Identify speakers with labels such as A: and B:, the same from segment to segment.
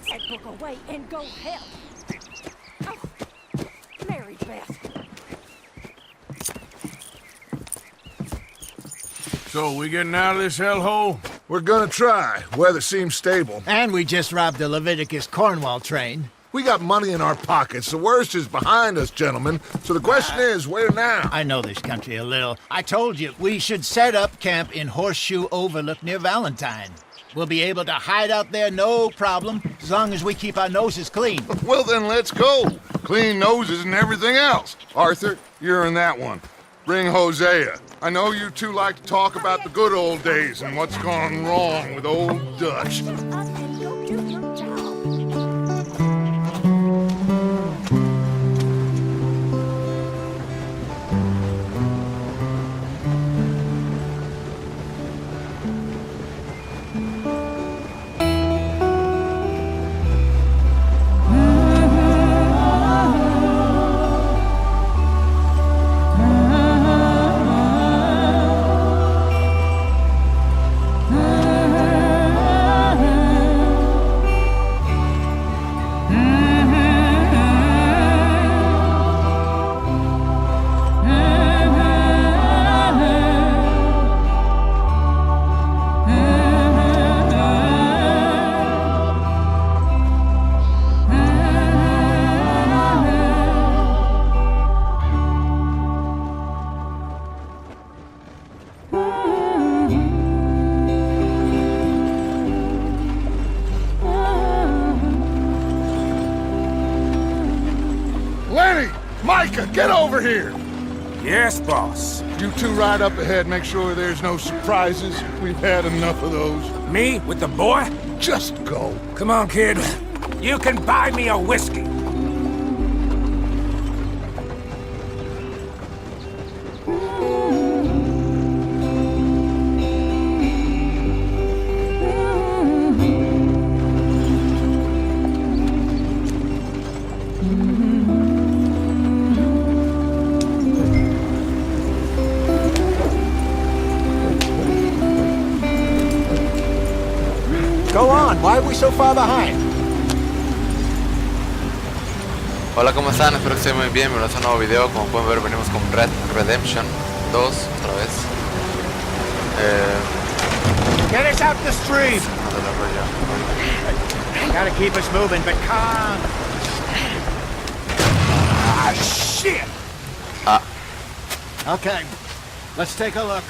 A: Take that book away and go help. Oh, Mary Beth.
B: So, we getting out of this hellhole?
C: We're gonna try. Weather seems stable.
D: And we just robbed the Leviticus Cornwall train.
C: We got money in our pockets. The worst is behind us, gentlemen. So the question is, where now?
D: I know this country a little. I told you, we should set up camp in Horseshoe Overlook near Valentine. We'll be able to hide out there no problem, as long as we keep our noses clean.
C: Well, then let's go. Clean noses and everything else. Arthur, you're in that one. Bring Hosea. I know you two like to talk about the good old days and what's gone wrong with old Dutch.
A: Shut up and go do your job.
C: Lenny! Micah, get over here!
B: Yes, boss.
C: You two ride up ahead, make sure there's no surprises. We've had enough of those.
B: Me with the boy?
C: Just go.
B: Come on, kid. You can buy me a whiskey.
D: Go on, why are we so far behind?
E: Hola, ¿cómo están? Espero que estén muy bien. Bienvenidos a un nuevo video. Como pueden ver, venimos con Red Redemption 2 otra vez.
D: Get us out the stream!
E: No te lo rollo.
D: Gotta keep us moving, but calm.
B: Ah, shit!
D: Okay, let's take a look.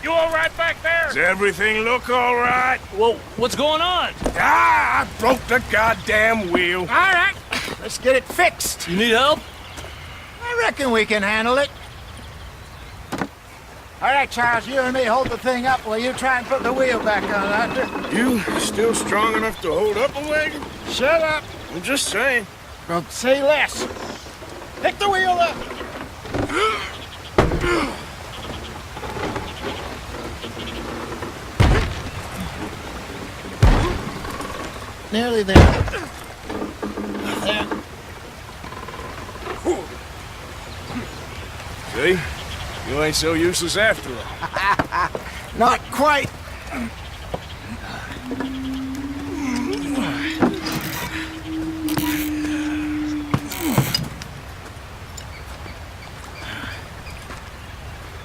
F: You all right back there?
B: Does everything look all right?
F: Well, what's going on?
B: Ah, I broke the goddamn wheel.
D: All right, let's get it fixed.
F: You need help?
D: I reckon we can handle it. All right, Charles, you and me hold the thing up while you try and put the wheel back on, Arthur.
B: You still strong enough to hold up a wagon?
D: Shut up.
B: I'm just saying.
D: Well, say less. Pick the wheel up. Nearly there. There.
B: See? You ain't so useless after all.
D: Not quite.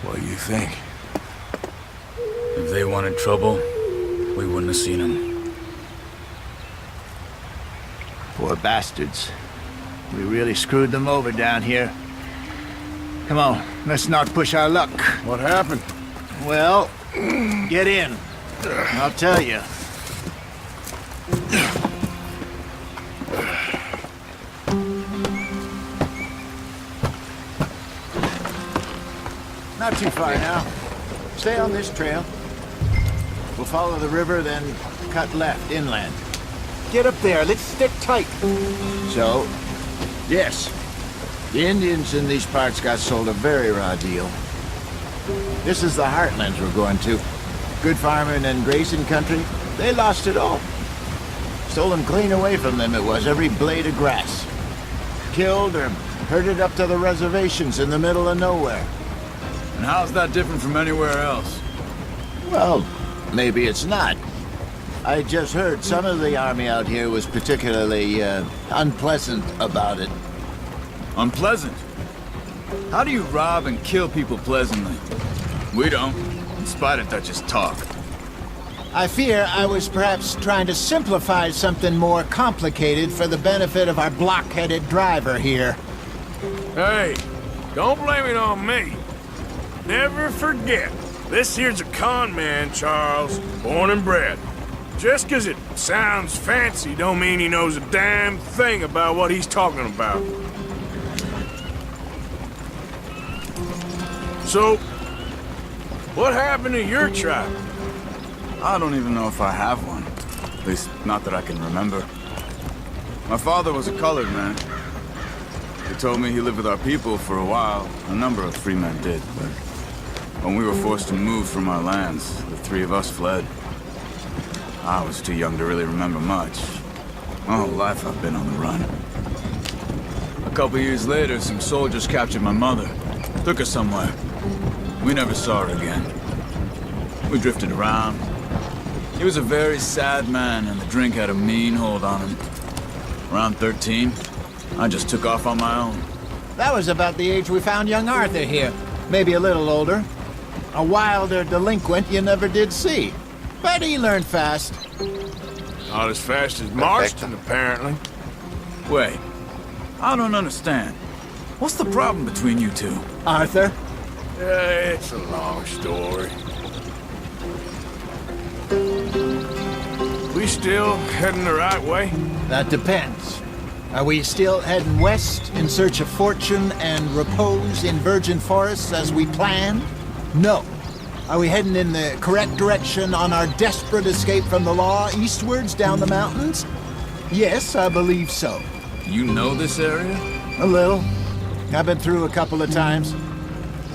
B: What do you think?
F: If they wanted trouble, we wouldn't have seen them.
D: Poor bastards. We really screwed them over down here. Come on, let's not push our luck.
B: What happened?
D: Well, get in. I'll tell you. Not too far now. Stay on this trail. We'll follow the river, then cut left inland. Get up there. Let's stick tight. So, yes, the Indians in these parts got sold a very raw deal. This is the heartlands we're going to. Good farming and grazing country. They lost it all. Stolen clean away from them it was, every blade of grass. Killed or herded up to the reservations in the middle of nowhere.
F: And how's that different from anywhere else?
D: Well, maybe it's not. I just heard some of the army out here was particularly unpleasant about it.
F: Unpleasant? How do you rob and kill people pleasantly? We don't, in spite of Dutch's talk.
D: I fear I was perhaps trying to simplify something more complicated for the benefit of our block-headed driver here.
B: Hey, don't blame it on me. Never forget, this here's a con man, Charles, born and bred. Just 'cause it sounds fancy don't mean he knows a damn thing about what he's talking about. So, what happened to your tribe?
F: I don't even know if I have one. At least, not that I can remember. My father was a colored man. He told me he lived with our people for a while. A number of free men did, but when we were forced to move from our lands, the three of us fled. I was too young to really remember much. My whole life I've been on the run. A couple years later, some soldiers captured my mother. Took her somewhere. We never saw her again. We drifted around. He was a very sad man, and the drink had a mean hold on him. Around 13, I just took off on my own.
D: That was about the age we found young Arthur here. Maybe a little older. A wilder delinquent you never did see. But he learned fast.
B: Not as fast as Marston, apparently.
F: Wait, I don't understand. What's the problem between you two?
D: Arthur?
B: It's a long story. We still heading the right way?
D: That depends. Are we still heading west in search of fortune and repose in virgin forests as we planned? No. Are we heading in the correct direction on our desperate escape from the law eastwards down the mountains? Yes, I believe so.
F: You know this area?
D: A little. I've been through a couple of times.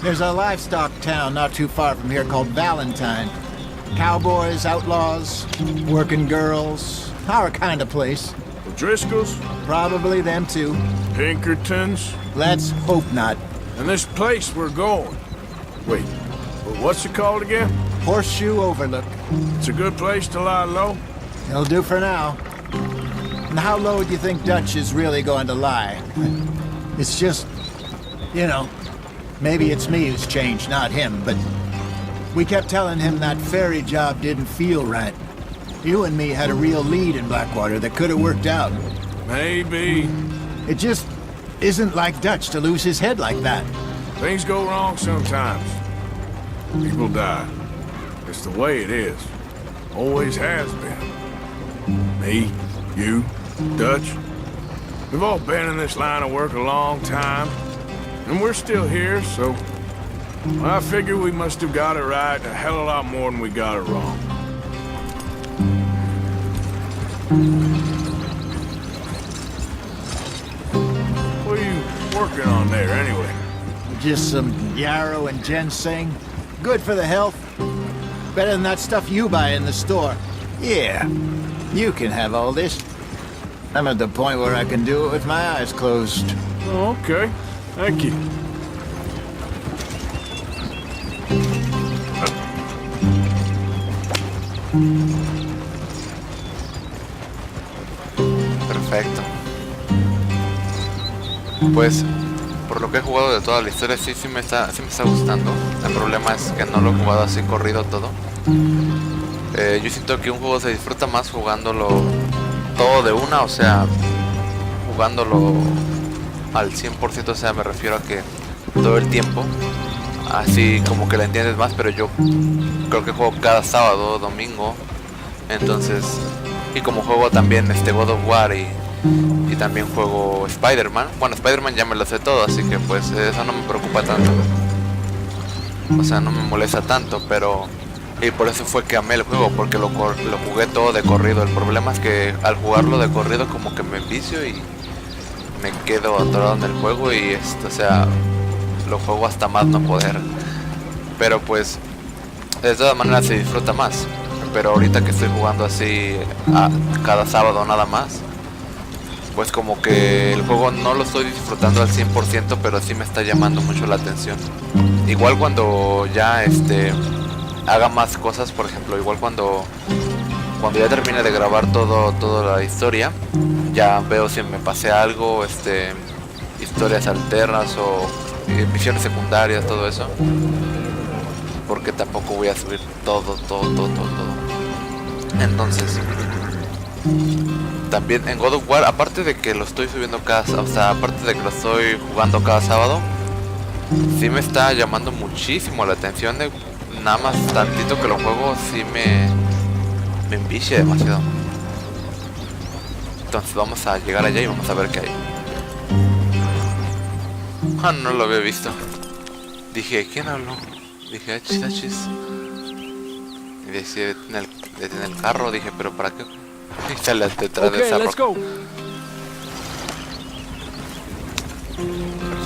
D: There's a livestock town not too far from here called Valentine. Cowboys, outlaws, working girls, our kind of place.
B: The Driscolls?
D: Probably them too.
B: Pinkertons?
D: Let's hope not.
B: And this place we're going. Wait, what's it called again?
D: Horseshoe Overlook.
B: It's a good place to lie low?
D: It'll do for now. And how low do you think Dutch is really going to lie? It's just, you know, maybe it's me who's changed, not him, but we kept telling him that ferry job didn't feel right. You and me had a real lead in Blackwater that could have worked out.
B: Maybe.
D: It just isn't like Dutch to lose his head like that.
B: Things go wrong sometimes. People die. It's the way it is. Always has been. Me, you, Dutch. We've all been in this line of work a long time. And we're still here, so I figure we must have got it right a hell of a lot more than we got it wrong. What are you working on there, anyway?
D: Just some yarrow and ginseng. Good for the health. Better than that stuff you buy in the store. Yeah, you can have all this. I'm at the point where I can do it with my eyes closed.
B: Oh, okay. Thank you.
E: Perfecto. Pues, por lo que he jugado de toda la historia, sí me está gustando. El problema es que no lo he jugado así corrido todo. Yo siento que un juego se disfruta más jugándolo todo de una, o sea, jugándolo al 100%, o sea, me refiero a que todo el tiempo, así como que la entiendes más, pero yo creo que juego cada sábado, domingo, entonces, y como juego también God of War y también juego Spider-Man, bueno, Spider-Man ya me lo sé todo, así que pues eso no me preocupa tanto, o sea, no me molesta tanto, pero... Y por eso fue que amé el juego, porque lo jugué todo de corrido. El problema es que al jugarlo de corrido como que me envicio y me quedo atorado en el juego y o sea, lo juego hasta más no poder. Pero pues, de todas maneras se disfruta más. Pero ahorita que estoy jugando así cada sábado nada más, pues como que el juego no lo estoy disfrutando al 100%, pero sí me está llamando mucho la atención. Igual cuando ya haga más cosas, por ejemplo, igual cuando cuando ya termine de grabar toda la historia, ya veo si me pasé algo, historias alternas o misiones secundarias, todo eso. Porque tampoco voy a subir todo. Entonces, también en God of War, aparte de que lo estoy subiendo aparte de que lo estoy jugando cada sábado, sí me está llamando muchísimo la atención de nada más tantito que lo juego, sí me envicia demasiado. Entonces vamos a llegar allá y vamos a ver qué hay. Ah, no lo había visto. Dije, ¿quién habló? Dije, achis. Y decía, detener el carro. Dije, ¿pero para qué? Y sale detrás de esa
A: Okay, let's
E: roca.
A: go.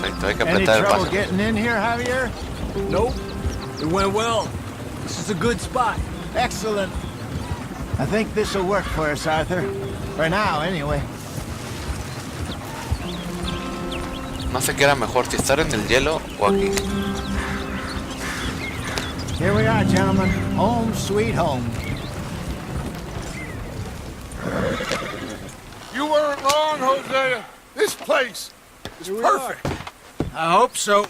E: Perfecto, hay que
D: Any
E: apretar el
D: trouble
E: paso.
D: getting in here, Javier?
A: Nope. It went well. This is a good spot.
D: Excellent. I think this will work for us, Arthur. For now, anyway.
E: No sé qué era mejor, si estar en el hielo o aquí.
D: Here we are, gentlemen. Home sweet home.
C: You weren't wrong, Hosea. This place is perfect.
D: I hope so.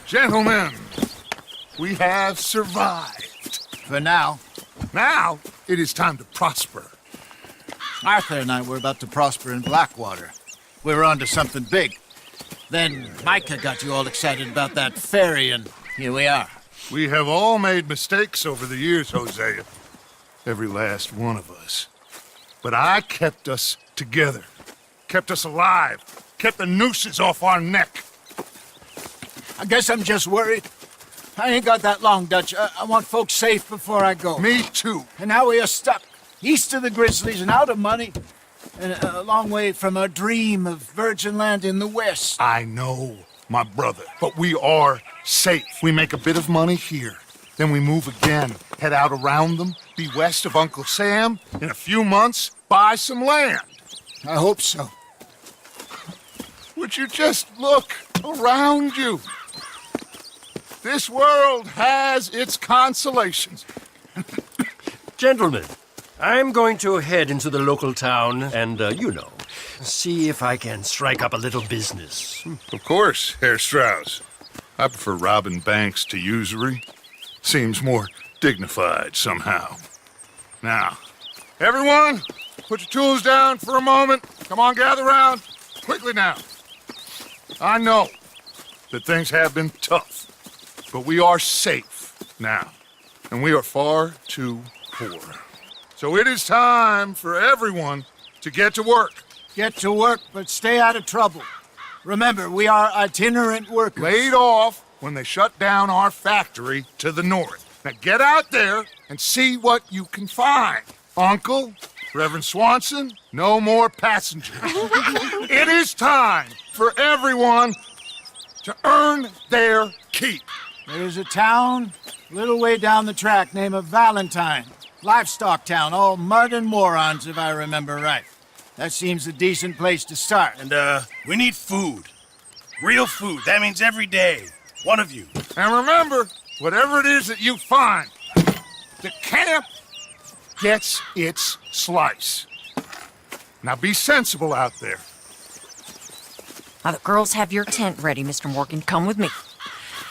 C: Gentlemen, we have survived.
D: For now.
C: Now, it is time to prosper.
D: Arthur and I were about to prosper in Blackwater. We were onto something big. Then Micah got you all excited about that ferry, and here we are.
C: We have all made mistakes over the years, Hosea. Every last one of us. But I kept us together. Kept us alive. Kept the nooses off our neck.
D: I guess I'm just worried. I ain't got that long, Dutch. I want folks safe before I go.
C: Me too.
D: And now we are stuck, east of the Grizzlies and out of money, and a long way from our dream of virgin land in the west.
C: I know, my brother. But we are safe. We make a bit of money here. Then we move again. Head out around them. Be west of Uncle Sam. In a few months, buy some land.
D: I hope so.
C: Would you just look around you? This world has its consolations.
G: Gentlemen, I'm going to head into the local town and, see if I can strike up a little business.
C: Of course, Herr Strauss. I prefer robbing banks to usury. Seems more dignified somehow. Now, everyone, put your tools down for a moment. Come on, gather round. Quickly now. I know that things have been tough, but we are safe now, and we are far too poor. So it is time for everyone to get to work.
D: Get to work, but stay out of trouble. Remember, we are itinerant workers.
C: Laid off when they shut down our factory to the north. Now get out there and see what you can find. Uncle, Reverend Swanson, no more passengers. It is time for everyone to earn their keep.
D: There's a town a little way down the track named Valentine. Livestock town, all mud and morons, if I remember right. That seems a decent place to start.
H: And, we need food. Real food. That means every day. One of you.
C: And remember, whatever it is that you find, the camp gets its slice. Now be sensible out there.
A: Now, the girls have your tent ready, Mr. Morgan. Come with me.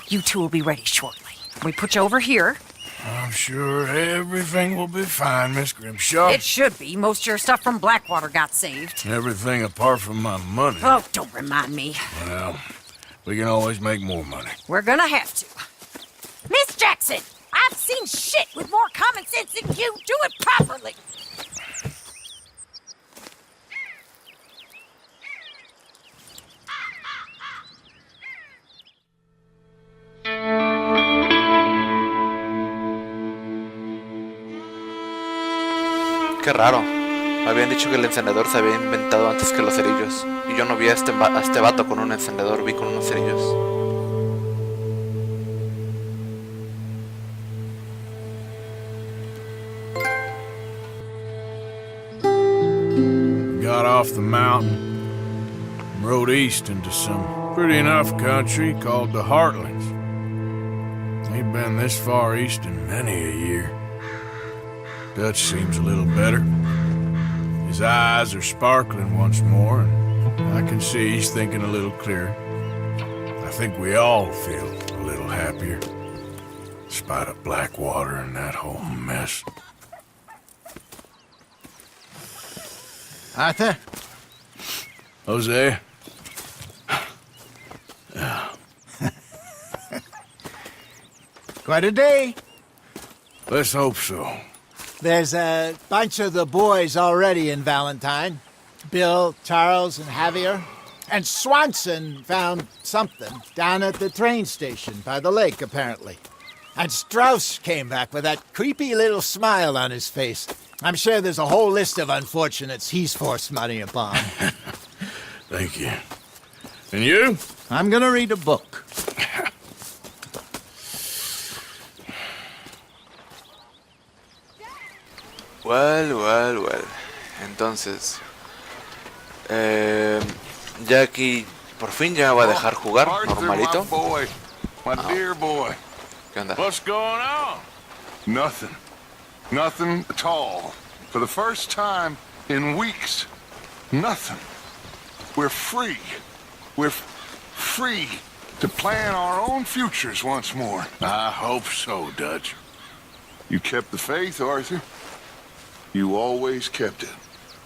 A: You two will be ready shortly. We put you over here.
B: I'm sure everything will be fine, Miss Grimshaw.
A: It should be. Most of your stuff from Blackwater got saved.
B: Everything apart from my money.
A: Oh, don't remind me.
B: Well, we can always make more money.
A: We're gonna have to. Miss Jackson, I've seen shit with more common sense than you. Do it properly.
E: Qué raro. Me habían dicho que el encendedor se había inventado antes que los cerillos. Y yo no vi a este vato con un encendedor, vi con unos cerillos.
B: Got off the mountain, rode east into some pretty enough country called the Heartlands. Ain't been this far east in many a year. Dutch seems a little better. His eyes are sparkling once more, and I can see he's thinking a little clearer. I think we all feel a little happier, despite of Blackwater and that whole mess.
D: Arthur?
B: Jose?
D: Quite a day.
B: Let's hope so.
D: There's a bunch of the boys already in Valentine. Bill, Charles, and Javier. And Swanson found something down at the train station by the lake, apparently. And Strauss came back with that creepy little smile on his face. I'm sure there's a whole list of unfortunates he's forced money upon.
B: Thank you. And you?
D: I'm gonna read a book.
E: Well. Entonces, ya aquí por fin ya va a dejar jugar normalito.
C: My boy, my dear boy.
E: ¿Qué onda?
B: What's going on?
C: Nothing. Nothing at all. For the first time in weeks, nothing. We're free. We're free to plan our own futures once more.
B: I hope so, Dutch.
C: You kept the faith, Arthur. You always kept it.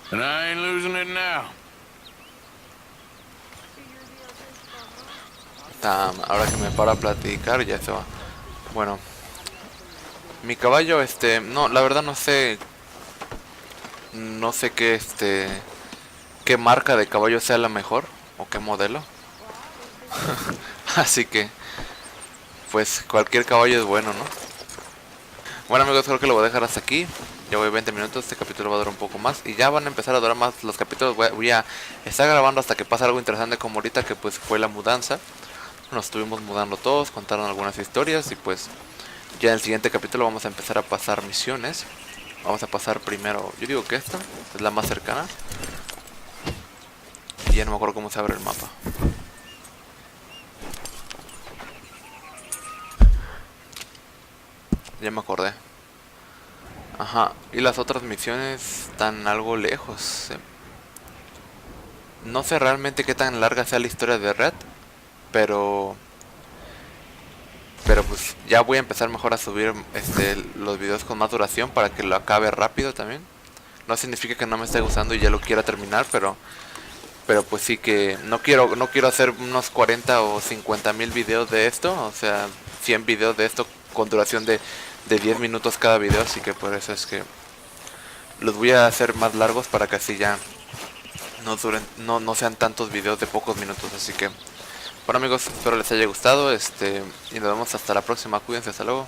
B: And I ain't losing it now.
E: Ahora que me paro a platicar ya se va. Bueno, mi caballo, no, la verdad no sé qué, qué marca de caballo sea la mejor o qué modelo. Así que, pues cualquier caballo es bueno, ¿no? Bueno amigos, creo que lo voy a dejar hasta aquí. Ya voy 20 minutos, este capítulo va a durar un poco más. Y ya van a empezar a durar más los capítulos. Voy a estar grabando hasta que pase algo interesante como ahorita, que pues fue la mudanza. Nos estuvimos mudando todos, contaron algunas historias. Y pues ya en el siguiente capítulo vamos a empezar a pasar misiones. Vamos a pasar primero, yo digo que esta es la más cercana. Y ya no me acuerdo cómo se abre el mapa. Ya me acordé. Ajá, y las otras misiones están algo lejos. No sé realmente qué tan larga sea la historia de Red, pero pues ya voy a empezar mejor a subir los videos con más duración para que lo acabe rápido también. No significa que no me esté gustando y ya lo quiera terminar, pero pues sí que no quiero hacer unos 40 o 50 mil videos de esto, o sea, 100 videos de esto con duración de 10 minutos cada video, así que por eso es que los voy a hacer más largos para que así ya no sean tantos videos de pocos minutos. Así que bueno amigos, espero les haya gustado y nos vemos hasta la próxima, cuídense, hasta luego.